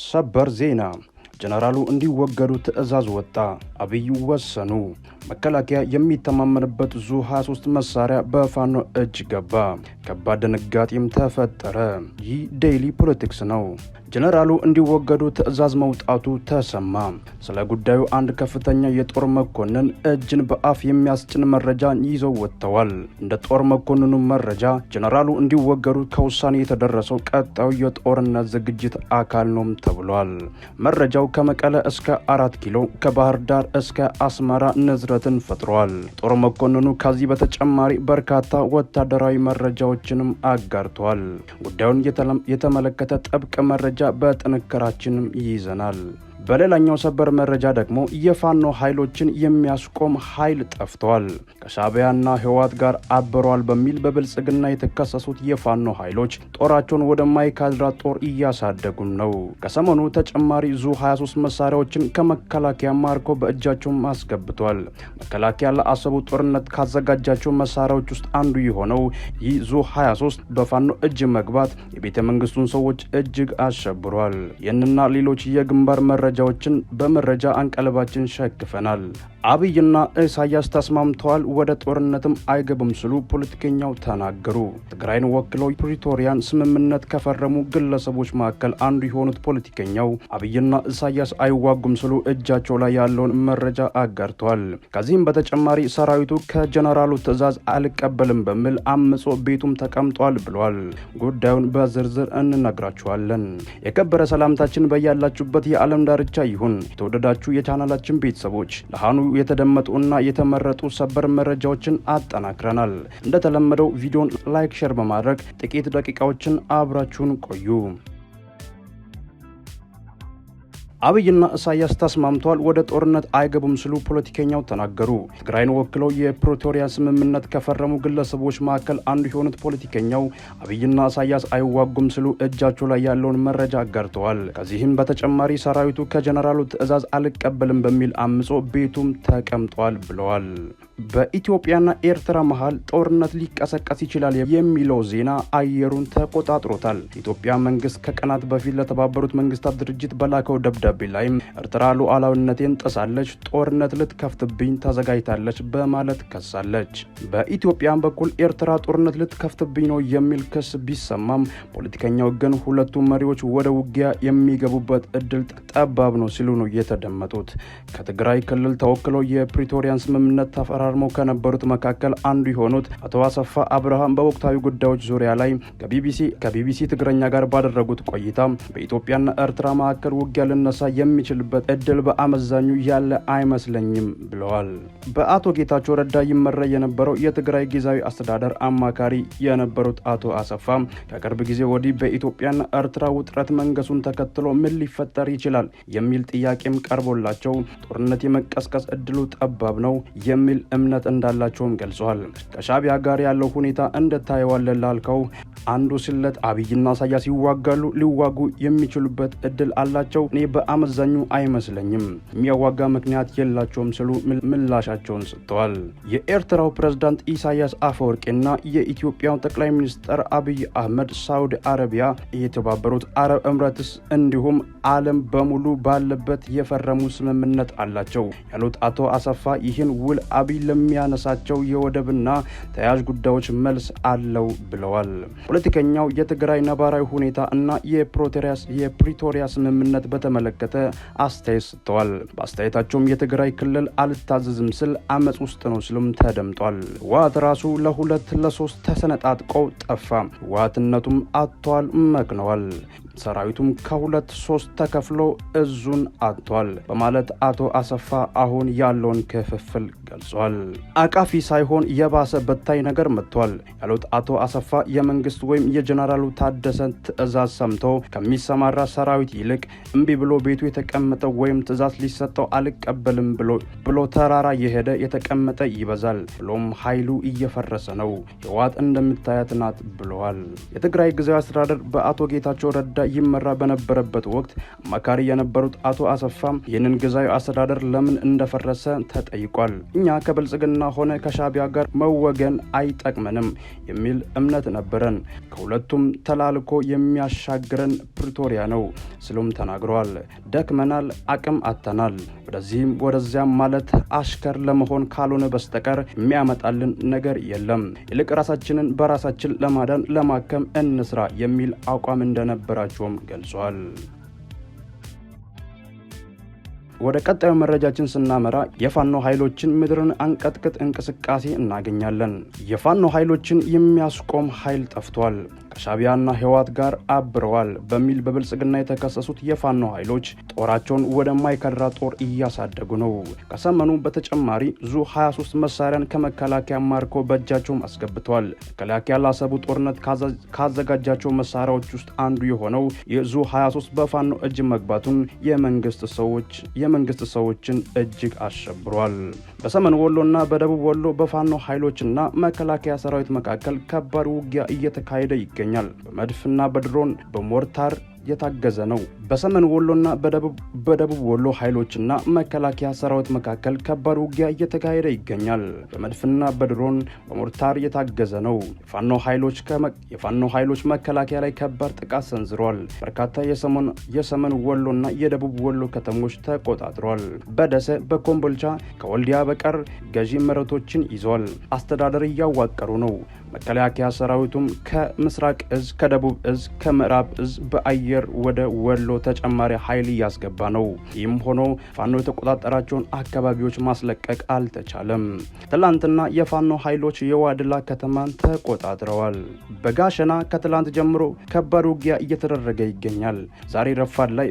ሰበር ዜና ጀነራሉ እንዲወገዱ ትዕዛዝ ወጣ። አብይ ወሰኑ። መከላከያ የሚተማመንበት ዙ 23 መሳሪያ በፋኖ እጅ ገባ። ከባድ ድንጋጤም ተፈጠረ። ይህ ዴይሊ ፖለቲክስ ነው። ጀነራሉ እንዲወገዱ ትዕዛዝ መውጣቱ ተሰማ። ስለ ጉዳዩ አንድ ከፍተኛ የጦር መኮንን እጅን በአፍ የሚያስጭን መረጃ ይዘው ወጥተዋል። እንደ ጦር መኮንኑ መረጃ ጀነራሉ እንዲወገዱ ከውሳኔ የተደረሰው ቀጣዩ የጦርነት ዝግጅት አካል ነው ተብሏል። መረጃው ከመቀለ እስከ 4 ኪሎ ከባህር ዳር እስከ አስመራ ንዝረትን ፈጥሯል። ጦር መኮንኑ ከዚህ በተጨማሪ በርካታ ወታደራዊ መረጃዎችንም አጋርቷል። ጉዳዩን የተመለከተ ጥብቅ መረጃ በጥንክራችንም ይይዘናል። በሌላኛው ሰበር መረጃ ደግሞ የፋኖ ኃይሎችን የሚያስቆም ኃይል ጠፍቷል። ከሻዕቢያና ህወሓት ጋር አበሯል በሚል በብልጽግና የተከሰሱት የፋኖ ኃይሎች ጦራቸውን ወደ ማይካድራ ጦር እያሳደጉም ነው። ከሰሞኑ ተጨማሪ ዙ 23 መሳሪያዎችን ከመከላከያ ማርኮ በእጃቸው አስገብቷል። መከላከያ ለአሰቡ ጦርነት ካዘጋጃቸው መሳሪያዎች ውስጥ አንዱ የሆነው ይህ ዙ 23 በፋኖ እጅ መግባት የቤተ መንግስቱን ሰዎች እጅግ አሸብሯል። ይህንና ሌሎች የግንባር መረጃዎችን በመረጃ አንቀልባችን ሸክፈናል። አብይና ኢሳያስ ተስማምተዋል፣ ወደ ጦርነትም አይገቡም ሲሉ ፖለቲከኛው ተናገሩ። ትግራይን ወክለው ፕሪቶሪያን ስምምነት ከፈረሙ ግለሰቦች መካከል አንዱ የሆኑት ፖለቲከኛው አብይና ኢሳያስ አይዋጉም ሲሉ እጃቸው ላይ ያለውን መረጃ አጋርተዋል። ከዚህም በተጨማሪ ሰራዊቱ ከጀነራሉ ትዕዛዝ አልቀበልም በሚል አምጾ ቤቱም ተቀምጧል ብሏል። ጉዳዩን በዝርዝር እንነግራችኋለን። የከበረ ሰላምታችን በያላችሁበት የዓለም ዳርቻ ይሁን። የተወደዳችሁ የቻናላችን ቤተሰቦች ለሃኑ የተደመጡና የተመረጡ ሰበር መረጃዎችን አጠናክረናል። እንደተለመደው ቪዲዮን ላይክ፣ ሼር በማድረግ ጥቂት ደቂቃዎችን አብራችሁን ቆዩ። አብይና ኢሳያስ ተስማምተዋል፣ ወደ ጦርነት አይገቡም ሲሉ ፖለቲከኛው ተናገሩ። ትግራይን ወክለው የፕሪቶሪያ ስምምነት ከፈረሙ ግለሰቦች መካከል አንዱ የሆኑት ፖለቲከኛው አብይና ኢሳያስ አይዋጉም ሲሉ እጃቸው ላይ ያለውን መረጃ አጋርተዋል። ከዚህም በተጨማሪ ሰራዊቱ ከጀነራሉ ትዕዛዝ አልቀበልም በሚል አምጾ ቤቱም ተቀምጧል ብለዋል። በኢትዮጵያና ኤርትራ መሃል ጦርነት ሊቀሰቀስ ይችላል የሚለው ዜና አየሩን ተቆጣጥሮታል። የኢትዮጵያ መንግስት ከቀናት በፊት ለተባበሩት መንግስታት ድርጅት በላከው ደብዳቤ ላይም ኤርትራ ሉዓላዊነቴን ጥሳለች፣ ጦርነት ልትከፍትብኝ ተዘጋጅታለች በማለት ከሳለች። በኢትዮጵያ በኩል ኤርትራ ጦርነት ልትከፍትብኝ ነው የሚል ክስ ቢሰማም ፖለቲከኛው ግን ሁለቱ መሪዎች ወደ ውጊያ የሚገቡበት እድል ጠባብ ነው ሲሉ ነው የተደመጡት። ከትግራይ ክልል ተወክለው የፕሪቶሪያን ስምምነት ተፈራርመው ከነበሩት መካከል አንዱ የሆኑት አቶ አሰፋ አብርሃም በወቅታዊ ጉዳዮች ዙሪያ ላይ ከቢቢሲ ትግረኛ ጋር ባደረጉት ቆይታ በኢትዮጵያና ኤርትራ መካከል ውጊያ ሊነሳ የሚችልበት እድል በአመዛኙ ያለ አይመስለኝም ብለዋል። በአቶ ጌታቸው ረዳ ይመራ የነበረው የትግራይ ጊዜያዊ አስተዳደር አማካሪ የነበሩት አቶ አሰፋ ከቅርብ ጊዜ ወዲህ በኢትዮጵያና ኤርትራ ውጥረት መንገሱን ተከትሎ ምን ሊፈጠር ይችላል የሚል ጥያቄም ቀርቦላቸው ጦርነት የመቀስቀስ እድሉ ጠባብ ነው የሚል እምነት እንዳላቸውም ገልጸዋል። ከሻዕቢያ ጋር ያለው ሁኔታ እንደታየዋለ ላልከው አንዱ ስለት አብይና ኢሳያስ ይዋጋሉ፣ ሊዋጉ የሚችሉበት እድል አላቸው፣ እኔ በአመዛኙ አይመስለኝም፣ የሚያዋጋ ምክንያት የላቸውም ሲሉ ምላሻቸውን ሰጥተዋል። የኤርትራው ፕሬዝዳንት ኢሳያስ አፈወርቂና የኢትዮጵያው ጠቅላይ ሚኒስትር አብይ አህመድ ሳውዲ አረቢያ፣ የተባበሩት አረብ ኤምሬትስ እንዲሁም ዓለም በሙሉ ባለበት የፈረሙ ስምምነት አላቸው ያሉት አቶ አሰፋ ይህን ውል አብይ ለሚያነሳቸው የወደብና ተያያዥ ጉዳዮች መልስ አለው ብለዋል። ፖለቲከኛው የትግራይ ነባራዊ ሁኔታ እና የፕሪቶሪያ ስምምነት በተመለከተ አስተያየት ሰጥተዋል። በአስተያየታቸውም የትግራይ ክልል አልታዘዝም ስል አመጽ ውስጥ ነው ሲሉም ተደምጧል። ህወሓት ራሱ ለሁለት ለሶስት ተሰነጣጥቆ ጠፋ፣ ህወሓትነቱም አጥቷል፣ መክነዋል፣ ሰራዊቱም ከሁለት ሶስት ተከፍሎ እዙን አጥቷል በማለት አቶ አሰፋ አሁን ያለውን ክፍፍል ገልጿል። አቃፊ ሳይሆን የባሰ በታይ ነገር መጥቷል ያሉት አቶ አሰፋ የመንግስት ወይም የጀነራሉ ታደሰን ትዕዛዝ ሰምቶ ከሚሰማራ ሰራዊት ይልቅ እምቢ ብሎ ቤቱ የተቀመጠ ወይም ትዕዛዝ ሊሰጠው አልቀበልም ብሎ ተራራ የሄደ የተቀመጠ ይበዛል፣ ብሎም ኃይሉ እየፈረሰ ነው፣ ህወሓት እንደምታያት ናት ብለዋል። የትግራይ ጊዜያዊ አስተዳደር በአቶ ጌታቸው ረዳ ይመራ በነበረበት ወቅት አማካሪ የነበሩት አቶ አሰፋም ይህንን ጊዜያዊ አስተዳደር ለምን እንደፈረሰ ተጠይቋል። እኛ ከብልጽግና ሆነ ከሻዕቢያ ጋር መወገን አይጠቅመንም የሚል እምነት ነበረን። ከሁለቱም ተላልኮ የሚያሻግረን ፕሪቶሪያ ነው ሲሉም ተናግረዋል። ደክመናል፣ አቅም አጥተናል። ወደዚህም ወደዚያም ማለት አሽከር ለመሆን ካልሆነ በስተቀር የሚያመጣልን ነገር የለም። ይልቅ ራሳችንን በራሳችን ለማዳን ለማከም እንስራ የሚል አቋም እንደነበራቸውም ገልጿል። ወደ ቀጣዩ መረጃችን ስናመራ የፋኖ ኃይሎችን ምድርን አንቀጥቅጥ እንቅስቃሴ እናገኛለን። የፋኖ ኃይሎችን የሚያስቆም ኃይል ጠፍቷል። ከሻዕቢያና ህወሓት ጋር አብረዋል በሚል በብልጽግና የተከሰሱት የፋኖ ኃይሎች ጦራቸውን ወደ ማይካድራ ጦር እያሳደጉ ነው። ከሰሞኑ በተጨማሪ ዙ 23 መሳሪያን ከመከላከያ ማርኮ በእጃቸውም አስገብተዋል። መከላከያ ላሰቡ ጦርነት ካዘጋጃቸው መሳሪያዎች ውስጥ አንዱ የሆነው የዙ 23 በፋኖ እጅ መግባቱን የመንግስት ሰዎችን እጅግ አሸብሯል። በሰሜን ወሎና በደቡብ ወሎ በፋኖ ኃይሎችና መከላከያ ሰራዊት መካከል ከባድ ውጊያ እየተካሄደ ይገኛል። በመድፍና በድሮን በሞርታር የታገዘ ነው። በሰሜን ወሎና በደቡብ ወሎ ኃይሎችና መከላከያ ሰራዊት መካከል ከባድ ውጊያ እየተካሄደ ይገኛል። በመድፍና በድሮን በሞርታር የታገዘ ነው። የፋኖ ኃይሎች መከላከያ ላይ ከባድ ጥቃት ሰንዝረዋል። በርካታ የሰሜን ወሎና የደቡብ ወሎ ከተሞች ተቆጣጥረዋል። በደሴ፣ በኮምቦልቻ ከወልዲያ በቀር ገዢ መሬቶችን ይዟል። አስተዳደር እያዋቀሩ ነው። መከላከያ ሰራዊቱም ከምስራቅ እዝ፣ ከደቡብ እዝ፣ ከምዕራብ እዝ በአየር ወደ ወሎ ተጨማሪ ኃይል እያስገባ ነው። ይህም ሆኖ ፋኖ የተቆጣጠራቸውን አካባቢዎች ማስለቀቅ አልተቻለም። ትላንትና የፋኖ ኃይሎች የዋድላ ከተማን ተቆጣጥረዋል። በጋሸና ከትላንት ጀምሮ ከባድ ውጊያ እየተደረገ ይገኛል። ዛሬ ረፋድ ላይ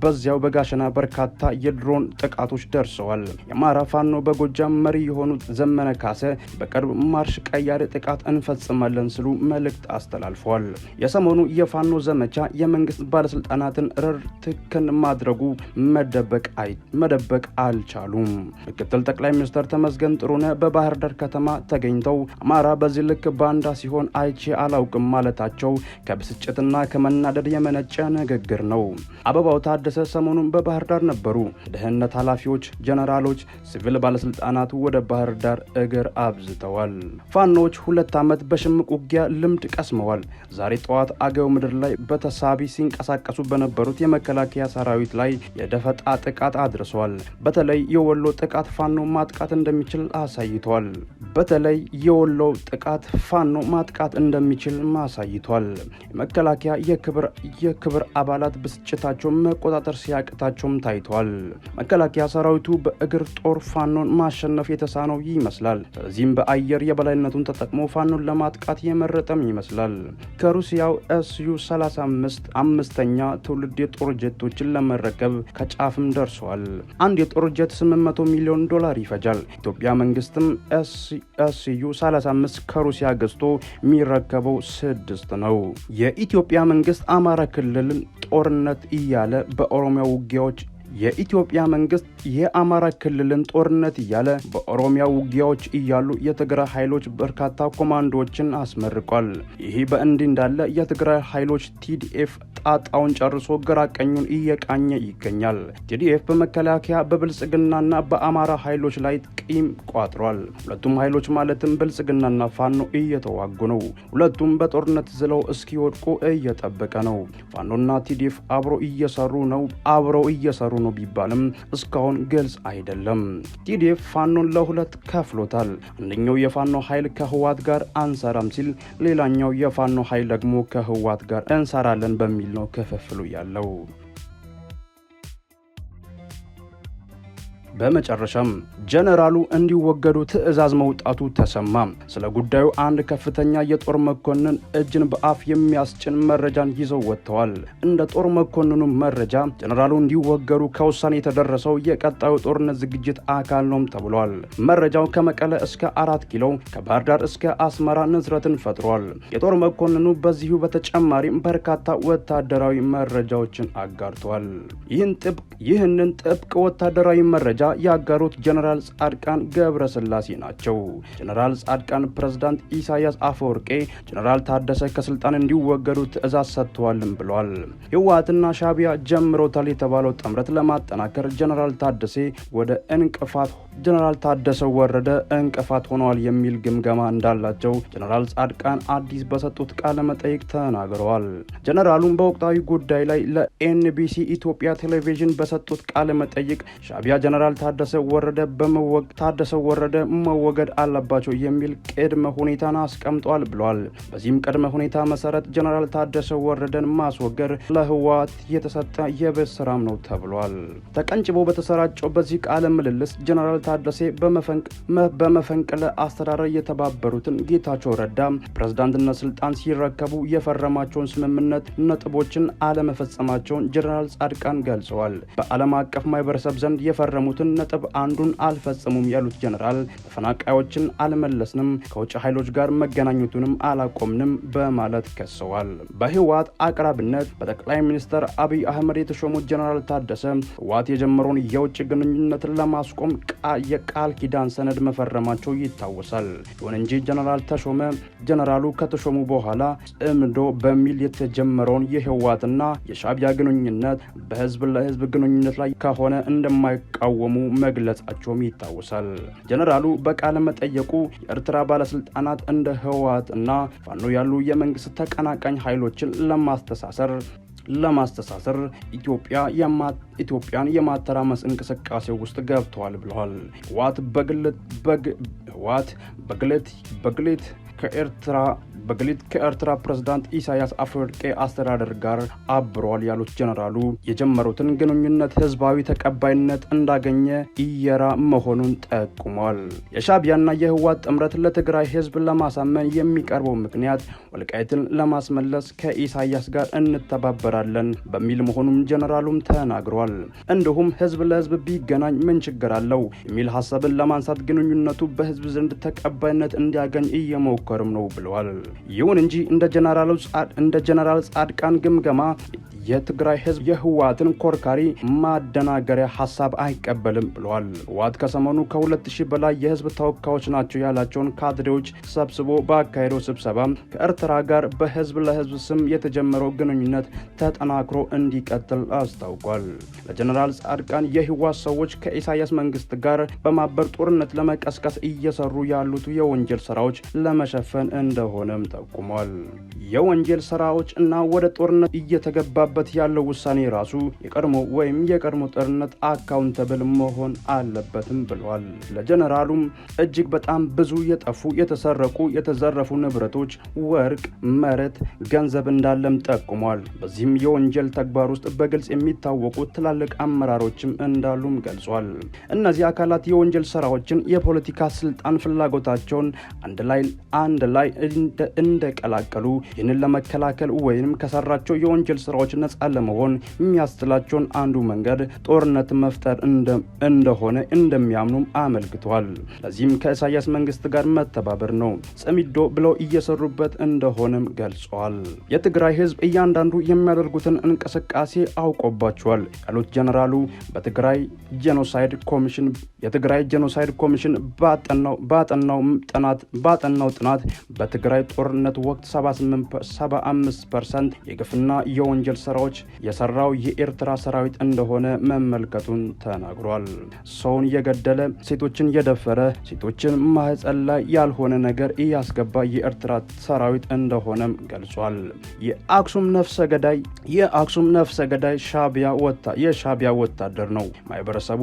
በዚያው በጋሸና በርካታ የድሮን ጥቃቶች ደርሰዋል። የአማራ ፋኖ በጎጃም መሪ የሆኑት ዘመነ ካሰ በቅርብ ማርሽ ቀያሪ ጥቃት እንፈጽማለን ሲሉ መልእክት አስተላልፈዋል። የሰሞኑ የፋኖ ዘመቻ የመንግስት ባለስልጣናትን ትክክል ማድረጉ መደበቅ አልቻሉም። ምክትል ጠቅላይ ሚኒስትር ተመስገን ጥሩነህ በባህር ዳር ከተማ ተገኝተው አማራ በዚህ ልክ ባንዳ ሲሆን አይቼ አላውቅም ማለታቸው ከብስጭትና ከመናደድ የመነጨ ንግግር ነው። አበባው ታደሰ ሰሞኑን በባህር ዳር ነበሩ። ደህንነት ኃላፊዎች፣ ጀነራሎች፣ ሲቪል ባለስልጣናቱ ወደ ባህር ዳር እግር አብዝተዋል። ፋኖች 2 ዓመት በሽምቅ ውጊያ ልምድ ቀስመዋል። ዛሬ ጠዋት አገው ምድር ላይ በተሳቢ ሲንቀሳቀሱ በነበሩት የመከላከያ ሰራዊት ላይ የደፈጣ ጥቃት አድርሰዋል። በተለይ የወሎ ጥቃት ፋኖ ማጥቃት እንደሚችል አሳይቷል። የመከላከያ የክብር አባላት ብስጭታቸውን መቆጣጠር ሲያቅታቸውም ታይቷል። መከላከያ ሰራዊቱ በእግር ጦር ፋኖን ማሸነፍ የተሳነው ይመስላል። ስለዚህም በአየር የበላይነቱን ተጠቅሞ ፋኖን ለማጥቃት የመረጠም ይመስላል። ከሩሲያው SU-35 አምስተኛ ትውልድ የጦር ጀቶችን ለመረከብ ከጫፍም ደርሷል። አንድ የጦር ጀት $800 ሚሊዮን ይፈጃል። ኢትዮጵያ መንግስትም SU-35 ከሩሲያ ገዝቶ የሚረከበው 6 ነው። የኢትዮጵያ መንግስት አማራ ክልልን ጦርነት እያለ በኦሮሚያ ውጊያዎች የአማራ ክልልን ጦርነት እያለ በኦሮሚያ ውጊያዎች እያሉ የትግራይ ኃይሎች በርካታ ኮማንዶዎችን አስመርቋል። ይህ በእንዲህ እንዳለ የትግራይ ኃይሎች TDF ጣጣውን ጨርሶ ግራቀኙን እየቃኘ ይገኛል። TDF በመከላከያ በብልጽግናና በአማራ ኃይሎች ላይ ቂም ቋጥሯል። ሁለቱም ኃይሎች ማለትም ብልጽግናና ፋኖ እየተዋጉ ነው። ሁለቱም በጦርነት ዝለው እስኪወድቁ እየጠበቀ ነው። ፋኖና TDF አብረው እየሰሩ ነው ቢባልም እስካሁን ግልጽ አይደለም። TDF ፋኖን ለሁለት ከፍሎታል። አንደኛው የፋኖ ኃይል ከህወሓት ጋር አንሰራም ሲል፣ ሌላኛው የፋኖ ኃይል ደግሞ ከህወሓት ጋር እንሰራለን በሚል ነው ክፍፍሉ ያለው። በመጨረሻም ጀነራሉ እንዲወገዱ ትዕዛዝ መውጣቱ ተሰማ። ስለ ጉዳዩ አንድ ከፍተኛ የጦር መኮንን እጅን በአፍ የሚያስጭን መረጃን ይዘው ወጥተዋል። እንደ ጦር መኮንኑ መረጃ ጀነራሉ እንዲወገዱ ከውሳኔ የተደረሰው የቀጣዩ ጦርነት ዝግጅት አካል ነው ተብሏል። መረጃው ከመቀለ እስከ 4 ኪሎ፣ ከባህር ዳር እስከ አስመራ ንዝረትን ፈጥሯል። የጦር መኮንኑ በዚሁ በተጨማሪም በርካታ ወታደራዊ መረጃዎችን አጋርተዋል። ይህንን ጥብቅ ወታደራዊ መረጃ መረጃ ያጋሩት ጀነራል ጻድቃን ገብረስላሴ ናቸው። ጀነራል ጻድቃን ፕሬዝዳንት ኢሳያስ አፈወርቄ ጀነራል ታደሰ ከስልጣን እንዲወገዱ ትዕዛዝ ሰጥተዋልም ብለዋል። ህወሓትና ሻዕቢያ ጀምሮታል የተባለው ጥምረት ለማጠናከር ጀነራል ታደሰ ወረደ እንቅፋት ሆነዋል የሚል ግምገማ እንዳላቸው ጀነራል ጻድቃን አዲስ በሰጡት ቃለ መጠይቅ ተናግረዋል። ጀነራሉም በወቅታዊ ጉዳይ ላይ ለኤንቢሲ ኢትዮጵያ ቴሌቪዥን በሰጡት ቃለ መጠይቅ ሻዕቢያ ጀነራል ታደሰ ወረደ መወገድ አለባቸው የሚል ቅድመ ሁኔታን አስቀምጧል ብለዋል። በዚህም ቅድመ ሁኔታ መሰረት ጀነራል ታደሰ ወረደን ማስወገድ ለህወሓት የተሰጠ የቤት ስራም ነው ተብሏል። ተቀንጭቦ በተሰራጨው በዚህ ቃለ ምልልስ ጀነራል ታደሰ በመፈንቅለ አስተዳደር የተባበሩትን ጌታቸው ረዳ ፕሬዝዳንትነት ስልጣን ሲረከቡ የፈረማቸውን ስምምነት ነጥቦችን አለመፈጸማቸውን ጀነራል ጻድቃን ገልጸዋል። በዓለም አቀፍ ማህበረሰብ ዘንድ የፈረሙትን ነጥብ አንዱን አልፈጸሙም ያሉት ጀነራል ተፈናቃዮችን አልመለስንም፣ ከውጭ ኃይሎች ጋር መገናኘቱንም አላቆምንም በማለት ከሰዋል። በህወሓት አቅራቢነት በጠቅላይ ሚኒስትር አብይ አህመድ የተሾሙት ጀነራል ታደሰ ህወሓት የጀመረውን የውጭ ግንኙነትን ለማስቆም የቃል ኪዳን ሰነድ መፈረማቸው ይታወሳል። ይሁን እንጂ ጀነራሉ ከተሾሙ በኋላ ጽምዶ በሚል የተጀመረውን የህወሓትና የሻዕቢያ ግንኙነት በህዝብ ለህዝብ ግንኙነት ላይ ከሆነ እንደማይቃወሙ መግለጻቸውም ይታወሳል። ጀነራሉ በቃለ መጠየቁ የኤርትራ ባለስልጣናት እንደ ህወሓት እና ፋኖ ያሉ የመንግስት ተቀናቃኝ ኃይሎችን ለማስተሳሰር ኢትዮጵያን የማተራመስ እንቅስቃሴ ውስጥ ገብተዋል ብለዋል። ህወሓት ከኤርትራ ፕሬዝዳንት ኢሳያስ አፈወርቄ አስተዳደር ጋር አብሯል ያሉት ጀነራሉ የጀመሩትን ግንኙነት ህዝባዊ ተቀባይነት እንዳገኘ እየራ መሆኑን ጠቁሟል። የሻዕቢያና የህወሓት ጥምረት ለትግራይ ህዝብ ለማሳመን የሚቀርበው ምክንያት ወልቃይትን ለማስመለስ ከኢሳያስ ጋር እንተባበራለን በሚል መሆኑን ጀነራሉም ተናግሯል። እንዲሁም ህዝብ ለህዝብ ቢገናኝ ምን ችግር አለው የሚል ሀሳብን ለማንሳት ግንኙነቱ በህዝብ ዘንድ ተቀባይነት እንዲያገኝ እየሞከሩም ነው ብለዋል። ይሁን እንጂ እንደ ጀነራል ጻድቃን ግምገማ የትግራይ ህዝብ የህወሓትን ኮርካሪ ማደናገሪያ ሀሳብ አይቀበልም ብለዋል። ህወሓት ከሰሞኑ ከ2000 በላይ የህዝብ ተወካዮች ናቸው ያላቸውን ካድሬዎች ሰብስቦ በአካሄደው ስብሰባ ከኤርትራ ጋር በህዝብ ለህዝብ ስም የተጀመረው ግንኙነት ተጠናክሮ እንዲቀጥል አስታውቋል። ለጀነራል ጻድቃን የህወሓት ሰዎች ከኢሳያስ መንግስት ጋር በማበር ጦርነት ለመቀስቀስ እየሰሩ ያሉት የወንጀል ስራዎች ለመሸፈን እንደሆነም ጠቁሟል። የወንጀል ስራዎች እና ወደ ጦርነት እየተገባበት ያለው ውሳኔ ራሱ የቀድሞ ጦርነት አካውንተብል መሆን አለበትም ብለዋል። ለጀነራሉም እጅግ በጣም ብዙ የተዘረፉ ንብረቶች፣ ወርቅ፣ መሬት፣ ገንዘብ እንዳለም ጠቁሟል። በዚህም የወንጀል ተግባር ውስጥ በግልጽ የሚታወቁ ትላልቅ አመራሮችም እንዳሉም ገልጿል። እነዚህ አካላት የወንጀል ስራዎችን፣ የፖለቲካ ስልጣን ፍላጎታቸውን አንድ ላይ እንደቀላቀሉ ይህንን ለመከላከል ወይም ከሰራቸው የወንጀል ስራዎች ነጻ ለመሆን የሚያስችላቸውን አንዱ መንገድ ጦርነት መፍጠር እንደሆነ እንደሚያምኑም አመልክቷል። ለዚህም ከኢሳያስ መንግስት ጋር መተባበር ነው ጽምዶ ብለው እየሰሩበት እንደሆነም ገልጿል። የትግራይ ህዝብ እያንዳንዱ የሚያደርጉትን እንቅስቃሴ አውቆባቸዋል ያሉት ጀነራሉ የትግራይ ጄኖሳይድ ኮሚሽን ባጠናው ጥናት በትግራይ ጦርነት ወቅት 75% የግፍና የወንጀል ስራዎች የሰራው የኤርትራ ሰራዊት እንደሆነ መመልከቱን ተናግሯል። ሰውን የገደለ፣ ሴቶችን የደፈረ፣ ሴቶችን ማህፀን ላይ ያልሆነ ነገር እያስገባ የኤርትራ ሰራዊት እንደሆነም ገልጿል። የአክሱም ነፍሰ ገዳይ የሻዕቢያ ወታደር ነው። ማህበረሰቡ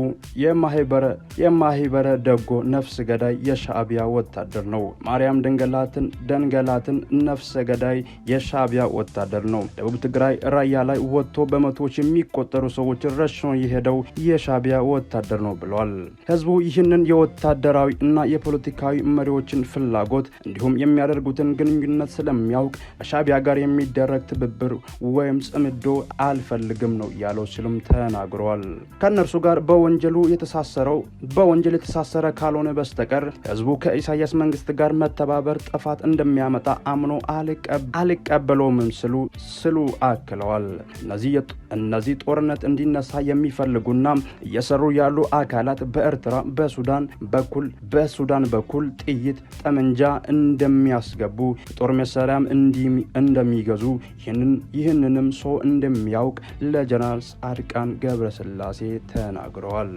የማህበረ ደጎ ነፍስ ገዳይ የሻዕቢያ ወታደር ነው። ማርያም ደንገላትን ነፍሰ ገዳይ የሻዕቢያ ወታደር ነው። ደቡብ ትግራይ ራያ ላይ ወጥቶ በመቶዎች የሚቆጠሩ ሰዎች ረሽኖ የሄደው የሻዕቢያ ወታደር ነው ብሏል። ህዝቡ ይህንን የወታደራዊ እና የፖለቲካዊ መሪዎችን ፍላጎት እንዲሁም የሚያደርጉትን ግንኙነት ስለሚያውቅ ከሻዕቢያ ጋር የሚደረግ ትብብር ወይም ጽምዶ አልፈልግም ነው ያለው ሲሉም ተናግረዋል። ከእነርሱ ጋር በወንጀል የተሳሰረ ካልሆነ በስተቀር ህዝቡ ከኢሳያስ መንግስት ጋር መተባበር ጥፋት እንደሚያመጣ አምኖ አልቀበለውም ስሉ አክለዋል። እነዚህ ጦርነት እንዲነሳ የሚፈልጉና እየሰሩ ያሉ አካላት በኤርትራ በሱዳን በኩል ጥይት ጠመንጃ እንደሚያስገቡ ጦር መሳሪያም እንደሚገዙ ይህንንም ሰው እንደሚያውቅ ለጀነራል ጻድቃን ገብረስላሴ ተናግረዋል።